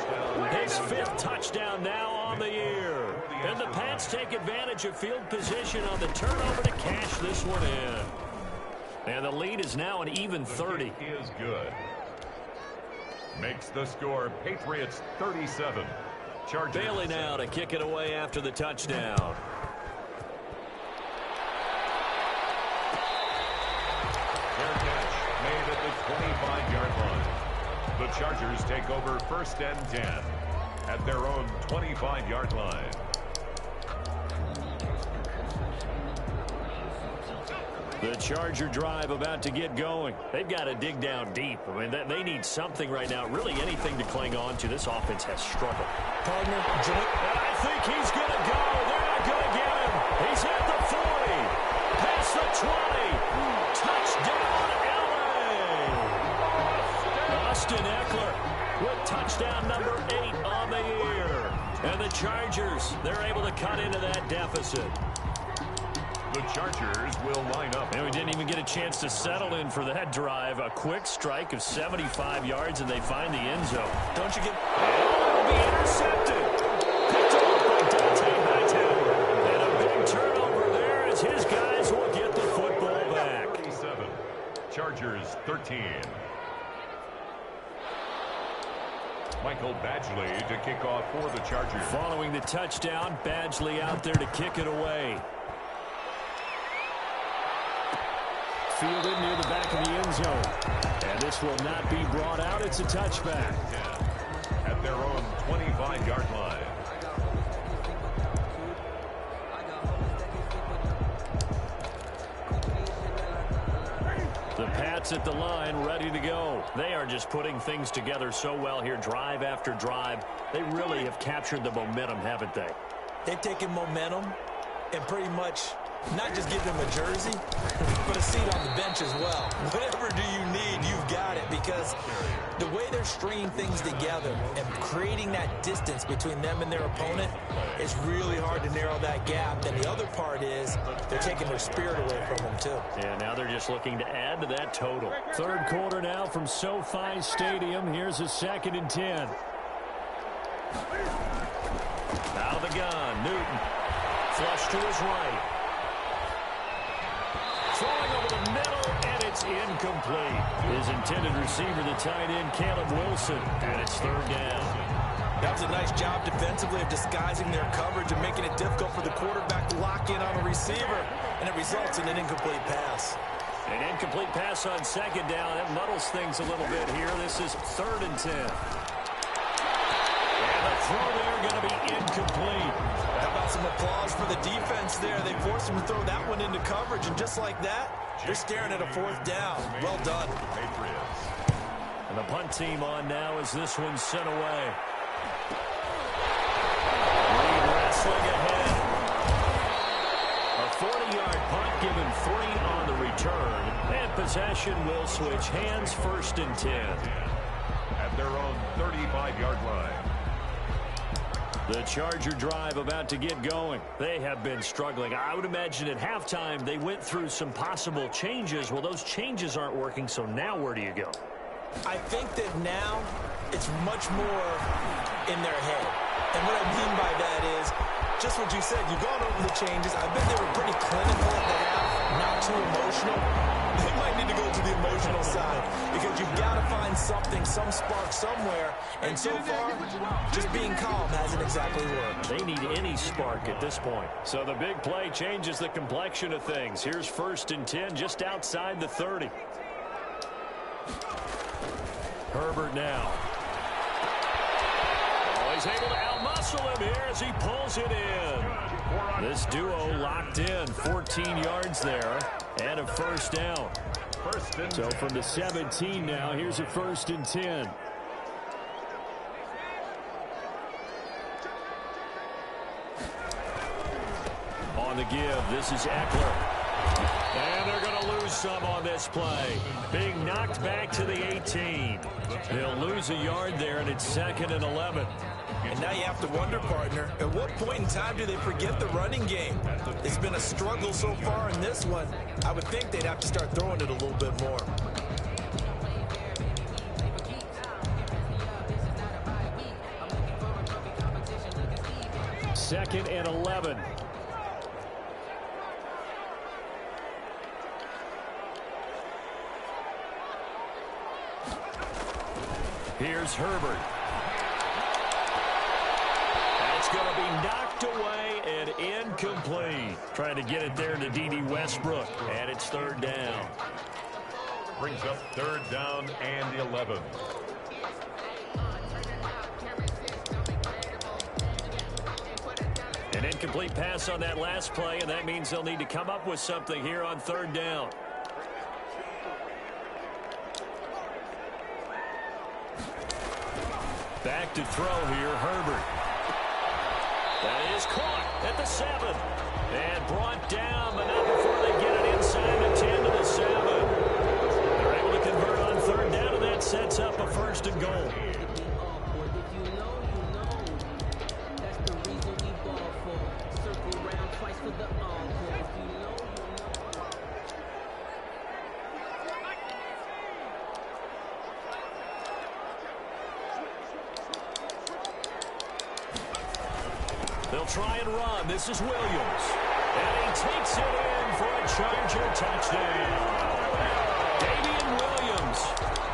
Speaker 2: his fifth touchdown now on the year. And the Pats take advantage of field position on the turnover to cash this one in. And the lead is now an even 30.
Speaker 4: Is good. Makes the score Patriots 37. Chargers.
Speaker 2: Bailey now to kick it away after the touchdown.
Speaker 4: Fair catch made at the 25-yard line. The Chargers take over 1st and 10 at their own 25-yard line.
Speaker 2: The Charger drive about to get going. They've got to dig down deep. I mean, they need something right now, really anything to cling on to. This offense has struggled.
Speaker 3: Partner, joint.
Speaker 2: I think he's going to go. They're not going to get him. He's at the 40. Past the 20. Touchdown, LA. Austin Eckler with touchdown number 8 on the year. And the Chargers, they're able to cut into that deficit.
Speaker 4: The Chargers will line up.
Speaker 2: And we didn't even get a chance to settle in for that drive. A quick strike of 75 yards, and they find the end zone.
Speaker 3: Don't you get...
Speaker 2: It'll be intercepted. Picked off by Dante Hightower. And a big turnover there as his guys will get the football back.
Speaker 4: 37. Chargers 13. Michael Badgley to kick off for the Chargers.
Speaker 2: Following the touchdown, Badgley out there to kick it away. Fielded near the back of the end zone. And this will not be brought out. It's a touchback.
Speaker 4: At their own 25-yard line.
Speaker 2: The Pats at the line, ready to go. They are just putting things together so well here, drive after drive. They really have captured the momentum, haven't they?
Speaker 3: They've taken momentum and pretty much not just give them a jersey, but a seat on the bench as well. Whatever do you need, you've got it, because the way they're stringing things together and creating that distance between them and their opponent is really hard to narrow that gap. And the other part is they're taking their spirit away from them, too.
Speaker 2: Yeah, now they're just looking to add to that total. Third quarter now from SoFi Stadium. Here's a 2nd and 10. Out of the gun, Newton. Flush to his right. Throwing over the middle, and it's incomplete. His intended receiver, the tight end, Caleb Wilson, and it's 3rd down.
Speaker 3: That was a nice job defensively of disguising their coverage and making it difficult for the quarterback to lock in on a receiver, and it results in an incomplete pass.
Speaker 2: An incomplete pass on 2nd down. That muddles things a little bit here. This is 3rd and 10. And the throw there going to be incomplete.
Speaker 3: How about some applause for the defense there? They forced him to throw that one into coverage, and just like that, they're staring at a 4th down. Well done.
Speaker 4: Patriots.
Speaker 2: And the punt team on now as this one's sent away. Reed wrestling ahead. A 40-yard punt given 3 on the return. And possession will switch hands, 1st and 10.
Speaker 4: At their own 35-yard line.
Speaker 2: The Charger drive about to get going. They have been struggling. I would imagine at halftime they went through some possible changes. Well, those changes aren't working, so now where do you go?
Speaker 3: I think that now it's much more in their head. And what I mean by that is just what you said. You've gone over the changes. I bet they were pretty clinical at the half, not too emotional. They might need to go to the emotional side, because you've got to find something, some spark somewhere, and so far, just being calm hasn't exactly worked.
Speaker 2: They need any spark at this point. So the big play changes the complexion of things. Here's 1st and 10 just outside the 30. Herbert now. Oh, he's able to outmuscle him here as he pulls it in. This duo locked in, 14 yards there, and a 1st down. So from the 17 now, here's a 1st and 10. On the give, this is Eckler. And they're going to lose some on this play. Being knocked back to the 18. They'll lose a yard there, and it's 2nd and 11.
Speaker 3: And now you have to wonder, partner, at what point in time do they forget the running game? It's been a struggle so far in this one. I would think they'd have to start throwing it a little bit more.
Speaker 2: Second and 11. Here's Herbert. That's going to be knocked away and incomplete. Trying to get it there to D.D. Westbrook, and it's 3rd down.
Speaker 4: Brings up 3rd down and 11.
Speaker 2: An incomplete pass on that last play, and that means they'll need to come up with something here on 3rd down. Back to throw here, Herbert. That is caught at the 7. And brought down, but not before they get it inside the 10 to the 7. They're able to convert on 3rd down, and that sets up a 1st and goal. They'll try and run. This is Williams. And he takes it in for a Charger touchdown. Damian Williams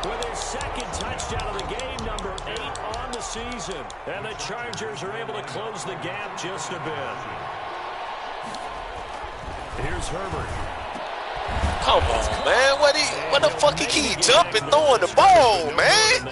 Speaker 2: with his 2nd touchdown of the game, number 8 on the season. And the Chargers are able to close the gap just a bit. Here's Herbert.
Speaker 5: Come on, man. What the fuck he keep jumping, throwing the ball, man?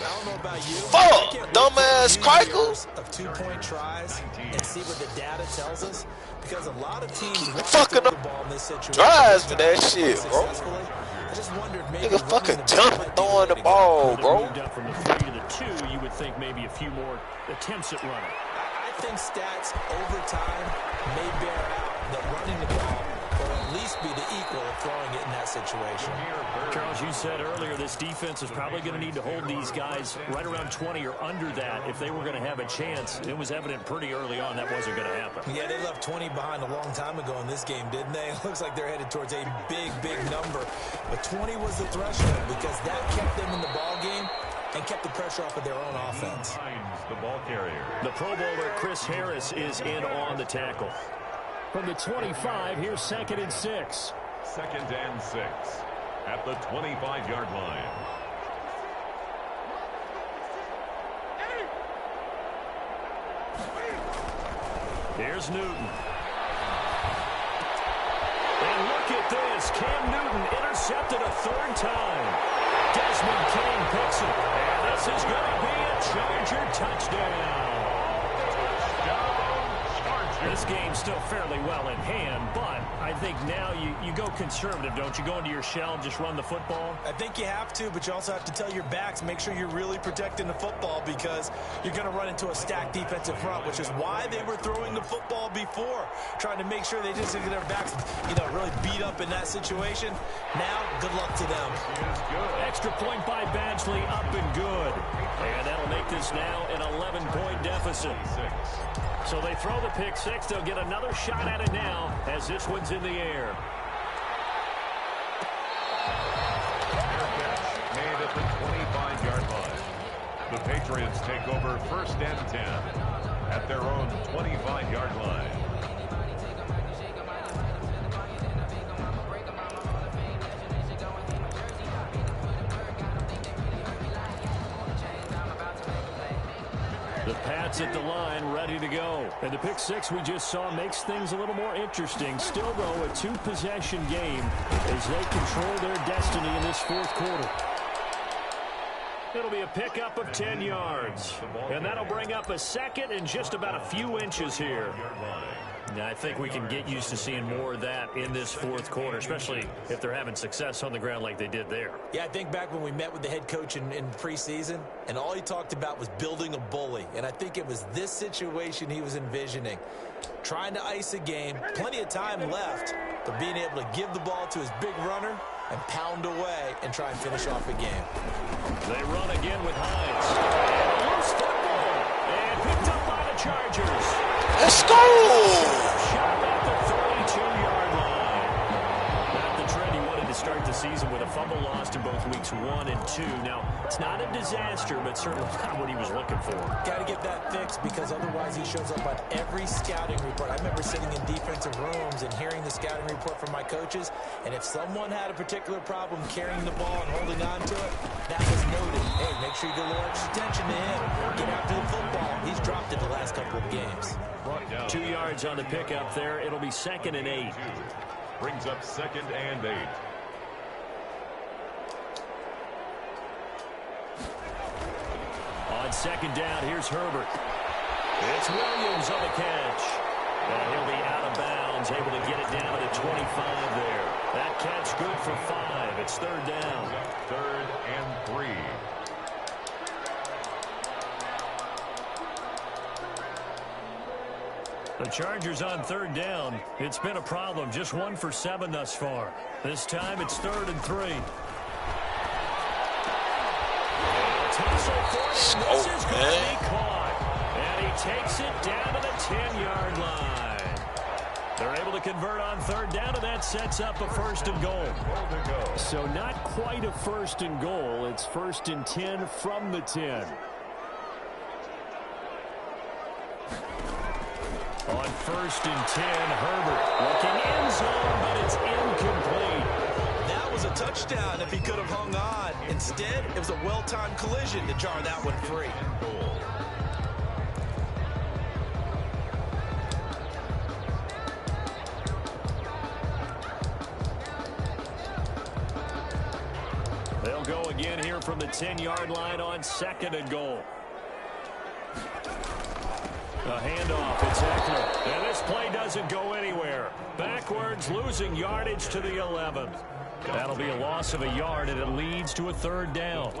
Speaker 3: I don't know about you.
Speaker 5: Fuck, dumbass Crickles.
Speaker 3: Of 2-point tries and see what the data tells us, because a lot of teams
Speaker 5: fucking
Speaker 3: the ball in this situation.
Speaker 5: Drives to that shit, bro.
Speaker 3: I just wondered maybe
Speaker 5: Nigga fucking jumping, throwing the ball, bro.
Speaker 2: From the 3 to the 2, you would think maybe a few more attempts at running.
Speaker 3: I think stats over time may bear out that running the ball will at least be the equal of throwing it in that situation.
Speaker 2: Charles, you said earlier this defense is probably going to need to hold these guys right around 20 or under that if they were going to have a chance. It was evident pretty early on that wasn't going to happen.
Speaker 3: Yeah, they left 20 behind a long time ago in this game, didn't they? It looks like they're headed towards a big, big number. But 20 was the threshold because that kept them in the ball game and kept the pressure off of their own offense.
Speaker 4: The ball carrier.
Speaker 2: The Pro Bowler Chris Harris is in on the tackle. From the 25, here's 2nd and 6.
Speaker 4: 2nd and 6 at the 25-yard line.
Speaker 2: Here's Newton. And look at this. Cam Newton intercepted a 3rd time. Desmond King picks it. And this is going to be a Charger touchdown. This game's still fairly well in hand, but I think now you go conservative, don't you? Go into your shell and just run the football?
Speaker 3: I think you have to, but you also have to tell your backs, make sure you're really protecting the football, because you're going to run into a stacked defensive front, which is why they were throwing the football before, trying to make sure they just get their backs, really beat up in that situation. Now, good luck to them.
Speaker 2: Extra point by Badgley, up and good. And that'll make this now an 11-point deficit. So they throw the pick 6. They'll get another shot at it now as this one's in the air.
Speaker 4: Made at the 25-yard line. The Patriots take over 1st and 10 at their own 25-yard line.
Speaker 2: Pats at the line, ready to go. And the pick six we just saw makes things a little more interesting. Still, though, a two-possession game as they control their destiny in this fourth quarter. It'll be a pickup of 10 yards. And that'll bring up a second and just about a few inches here. Now, I think we can get used to seeing more of that in this fourth quarter, especially if they're having success on the ground like they did there.
Speaker 3: Yeah, I think back when we met with the head coach in preseason, and all he talked about was building a bully. And I think it was this situation he was envisioning. Trying to ice a game, plenty of time left, but being able to give the ball to his big runner and pound away and try and finish off a game.
Speaker 2: They run again with Hines. And a loose football. And picked up by the Chargers.
Speaker 5: Let's go!
Speaker 2: Shot at the 32-yard line. Not the trend he wanted to start the season with a fumble lost in both weeks 1 and 2. Now, it's not a disaster, but certainly not what he was looking for.
Speaker 3: Got to get that fixed because otherwise he shows up on every scouting report. I remember sitting in defensive rooms and hearing the scouting report from my coaches, and if someone had a particular problem carrying the ball and holding on to it, that was noted. Hey, make sure you give a little extra attention to him. Get after the football. He's dropped it the last couple of games.
Speaker 2: 2 yards on the pickup there. It'll be 2nd and 8.
Speaker 4: Brings up 2nd and 8.
Speaker 2: On 2nd down, here's Herbert. It's Williams on the catch. And he'll be out of bounds, able to get it down to the 25 there. That catch good for 5. It's 3rd down.
Speaker 4: 3rd and 3.
Speaker 2: The Chargers on 3rd down. It's been a problem. Just 1 for 7 thus far. This time it's 3rd and 3. This is going to be caught. And he takes it down to the 10-yard line. They're able to convert on 3rd down, and that sets up a 1st and goal. So not quite a 1st and goal. It's 1st and 10 from the 10. On 1st and 10, Herbert looking end zone, but it's incomplete.
Speaker 3: That was a touchdown if he could have hung on. Instead, it was a well-timed collision to jar that one free.
Speaker 2: They'll go again here from the 10-yard line on 2nd and goal. A handoff, it's Eckler. And this play doesn't go anywhere. Backwards, losing yardage to the 11. That'll be a loss of a yard, and it leads to a 3rd down.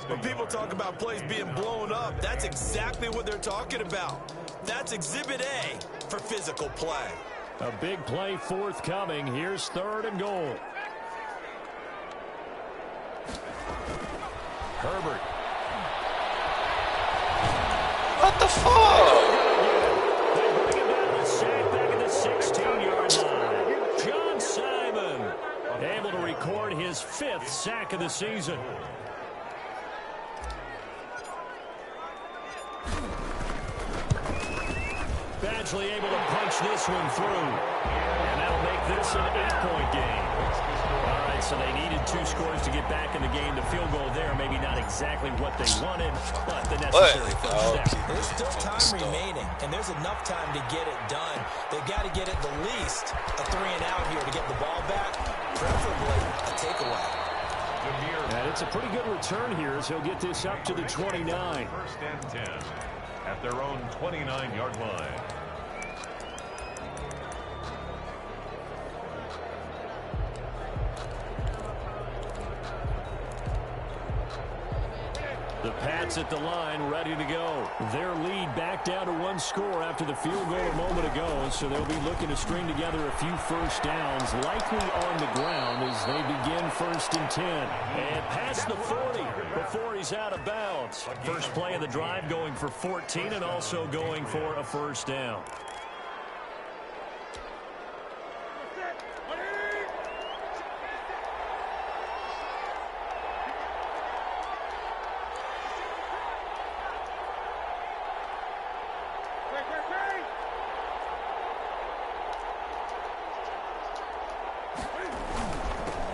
Speaker 3: When people talk about plays being blown up, that's exactly what they're talking about. That's Exhibit A for physical play.
Speaker 2: A big play forthcoming. Here's 3rd and goal. Herbert.
Speaker 5: What the fuck?
Speaker 2: They bring him down with sack back at the 16-yard line. John Simon able to record his 5th sack of the season. Badgley able to punch this one through. And that'll make this an 8-point game. All right, so they needed 2 scores to get back in the game. The field goal there, maybe not exactly what they wanted, but the necessary first step.
Speaker 3: There's still time remaining, and there's enough time to get it done. They've got to get at the least a 3-and-out here to get the ball back, preferably a takeaway.
Speaker 2: And it's a pretty good return here as he'll get this up to the 29.
Speaker 4: 1st and 10 at their own 29-yard line.
Speaker 2: The Pats at the line, ready to go. Their lead back down to 1 score after the field goal a moment ago, so they'll be looking to string together a few first downs, likely on the ground as they begin 1st and 10. And past the 40 before he's out of bounds. First play of the drive going for 14 and also going for a 1st down.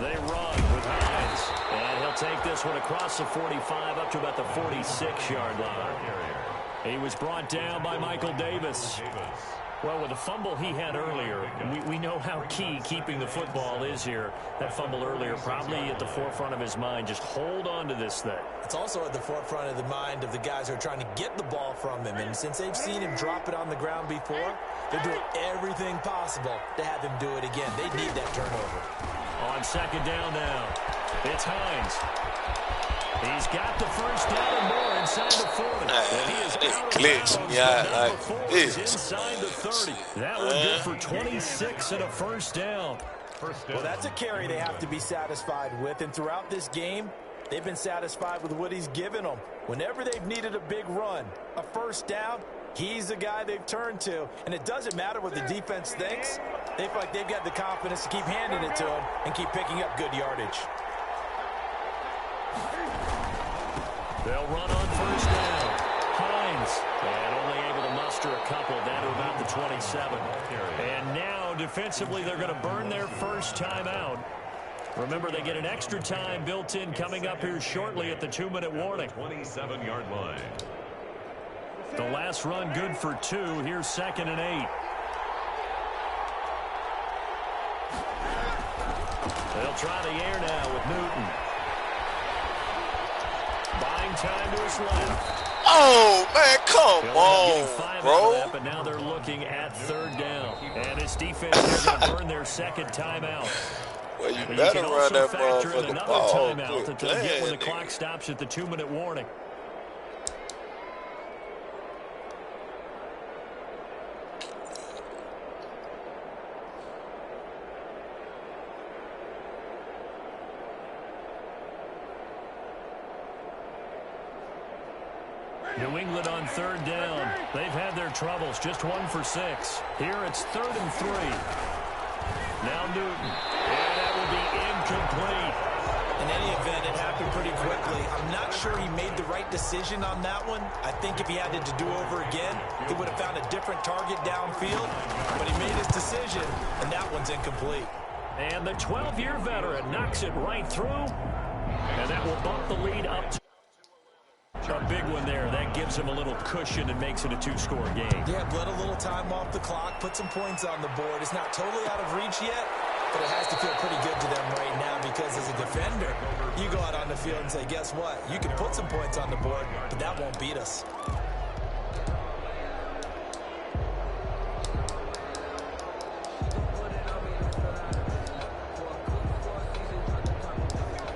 Speaker 2: They run with Hines. And he'll take this one across the 45 up to about the 46-yard line. He was brought down by Michael Davis. Well, with the fumble he had earlier, we know how key keeping the football is here. That fumble earlier probably at the forefront of his mind. Just hold on to this thing.
Speaker 3: It's also at the forefront of the mind of the guys who are trying to get the ball from him. And since they've seen him drop it on the ground before, they're doing everything possible to have him do it again. They need that turnover.
Speaker 2: On second down now, it's Hines. He's got the first down and more inside the 40. Inside the 30. That one good for 26 and a first down.
Speaker 3: Well, that's a carry they have to be satisfied with. And throughout this game, they've been satisfied with what he's given them. Whenever they've needed a big run, a first down, he's the guy they've turned to. And it doesn't matter what the defense thinks. They feel like they've got the confidence to keep handing it to him and keep picking up good yardage.
Speaker 2: They'll run on first down. Hines, and only able to muster a couple down to about the 27. And now, defensively, they're going to burn their first timeout. Remember, they get an extra time built in coming up here shortly at the 2-minute warning.
Speaker 4: 27-yard line.
Speaker 2: The last run good for 2. Here's 2nd and 8. They'll try the air now with Newton. Buying time to his left.
Speaker 5: Oh, man, come on, bro.
Speaker 2: That, but now they're looking at 3rd down. And his defense is going to burn their 2nd timeout.
Speaker 5: Well, you better run that motherfucking ball.
Speaker 2: Timeout that they'll get when the clock stops at the 2-minute warning. New England on 3rd down. They've had their troubles. Just 1 for 6. Here it's 3rd and 3. Now Newton. And that will be incomplete.
Speaker 3: In any event, it happened pretty quickly. I'm not sure he made the right decision on that one. I think if he had it to do over again, he would have found a different target downfield. But he made his decision, and that one's incomplete.
Speaker 2: And the 12-year veteran knocks it right through. And that will bump the lead up to a big one there. That gives him a little cushion and makes it a 2-score game.
Speaker 3: Yeah, let a little time off the clock, put some points on the board. It's not totally out of reach yet, but it has to feel pretty good to them right now because as a defender, you go out on the field and say, guess what? You can put some points on the board, but that won't beat us.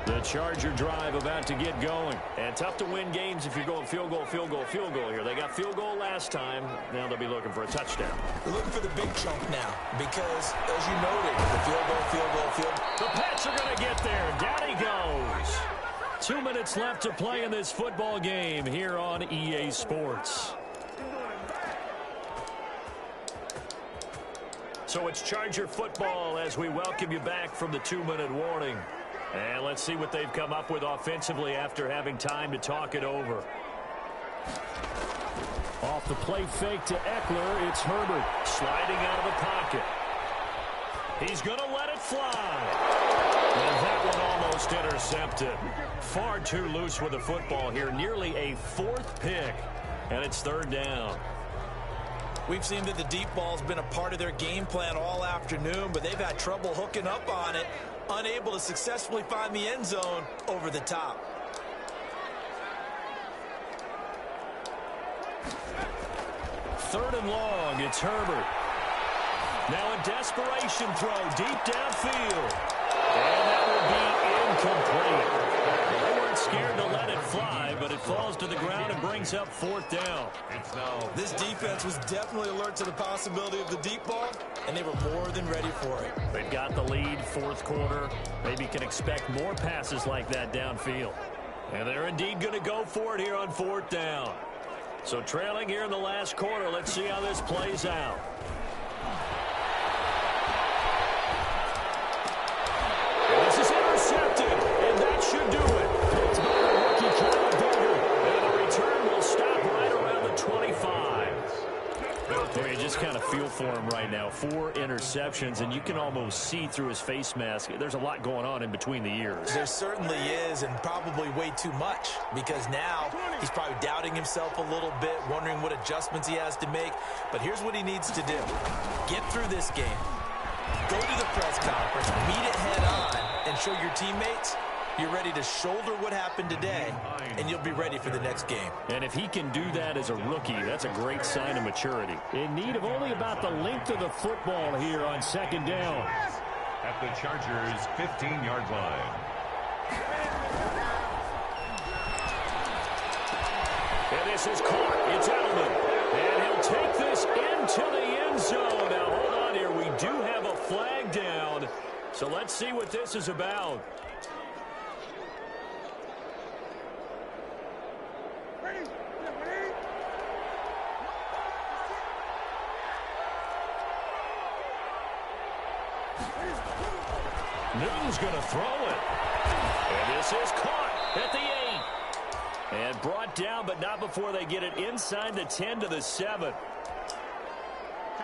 Speaker 2: The Charger drive about to get going. And tough to win games if you're going field goal, field goal, field goal here. They got field goal last time. Now they'll be looking for a touchdown.
Speaker 3: They're looking for the big chunk now because, as you noted, the field goal, field goal, field goal.
Speaker 2: The Pats are going to get there. Down he goes. 2 minutes left to play in this football game here on EA Sports. So it's Charger football as we welcome you back from the 2-minute warning. And let's see what they've come up with offensively after having time to talk it over. Off the play fake to Eckler, it's Herbert sliding out of the pocket. He's going to let it fly. And that one almost intercepted. Far too loose with the football here. Nearly a 4th pick. And it's 3rd down.
Speaker 3: We've seen that the deep ball's been a part of their game plan all afternoon, but they've had trouble hooking up on it, unable to successfully find the end zone over the top.
Speaker 2: Third and long, it's Herbert. Now a desperation throw deep downfield. And that will be incomplete. They weren't scared to let it fly, but it falls to the ground and brings up 4th down.
Speaker 3: This defense was definitely alert to the possibility of the deep ball, and they were more than ready for it.
Speaker 2: They've got the lead, 4th quarter. Maybe can expect more passes like that downfield. And they're indeed going to go for it here on 4th down. So trailing here in the last quarter, let's see how this plays out. And this is intercepted, and that should do it. It's by the rookie Kyle Duggar, and the return will stop right around the 25. Well, you just kind of feel for him right now. 4 interceptions, and you can almost see through his face mask. There's a lot going on in between the ears.
Speaker 3: There certainly is, and probably way too much, because now he's probably doubting himself a little bit, wondering what adjustments he has to make. But here's what he needs to do. Get through this game, go to the press conference, meet it head on, and show your teammates you're ready to shoulder what happened today, and you'll be ready for the next game.
Speaker 2: And if he can do that as a rookie, that's a great sign of maturity. In need of only about the length of the football here on 2nd down.
Speaker 4: At the Chargers' 15-yard line.
Speaker 2: And this is caught. It's Edelman. And he'll take this into the end zone. Now, hold on here. We do have a flag down. So let's see what this is about. Newton's going to throw it. And this is caught at the 8. And brought down, but not before they get it inside the 10 to the 7.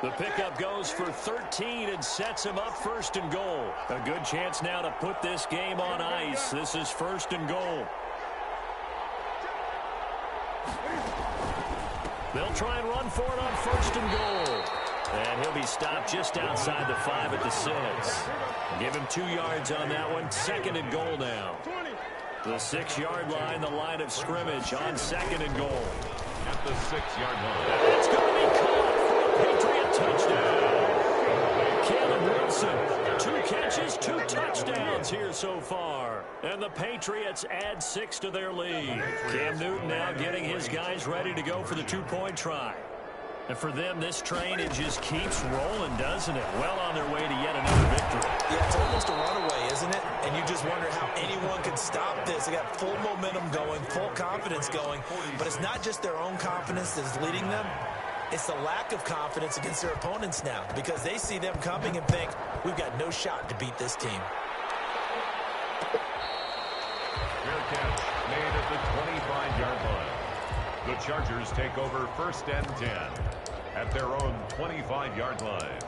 Speaker 2: The pickup goes for 13 and sets him up 1st and goal. A good chance now to put this game on ice. This is 1st and goal. They'll try and run for it on 1st and goal. And he'll be stopped just outside the 5 at the 6. Give him 2 yards on that one. 2nd and goal now. The 6-yard line, the line of scrimmage on 2nd and goal.
Speaker 4: At the 6-yard line.
Speaker 2: It's going to be caught for a Patriot touchdown. Caleb Wilson, 2 catches, 2 touchdowns here so far. And the Patriots add 6 to their lead. Cam Newton now getting his guys ready to go for the 2-point try. And for them, this train, it just keeps rolling, doesn't it? Well on their way to yet another victory.
Speaker 3: Yeah, it's almost a runaway, isn't it? And you just wonder how anyone can stop this. They got full momentum going, full confidence going. But it's not just their own confidence that's leading them. It's the lack of confidence against their opponents now, because they see them coming and think, we've got no shot to beat this team.
Speaker 4: Fair catch made at the 25-yard line. The Chargers take over 1st and 10 at their own 25-yard line.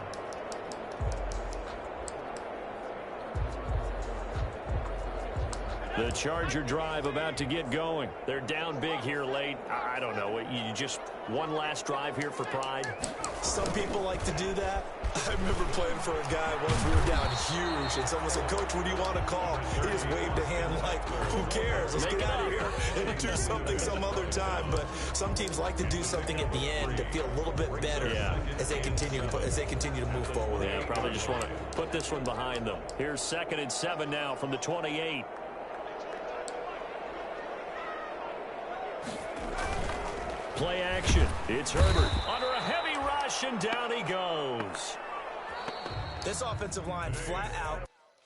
Speaker 2: The Charger drive about to get going. They're down big here late. I don't know. You just one last drive here for pride?
Speaker 3: Some people like to do that. I remember playing for a guy once. We were down huge, and someone said, "Coach, what do you want to call?" He just waved a hand like, "Who cares? Let's get out of here and do something some other time." But some teams like to do something at the end to feel a little bit better as they continue to move forward.
Speaker 2: Yeah, probably just want to put this one behind them. Here's 2nd and 7 now from the 28. Play action. It's Herbert under a heavy rush, and down he goes.
Speaker 3: This offensive line flat out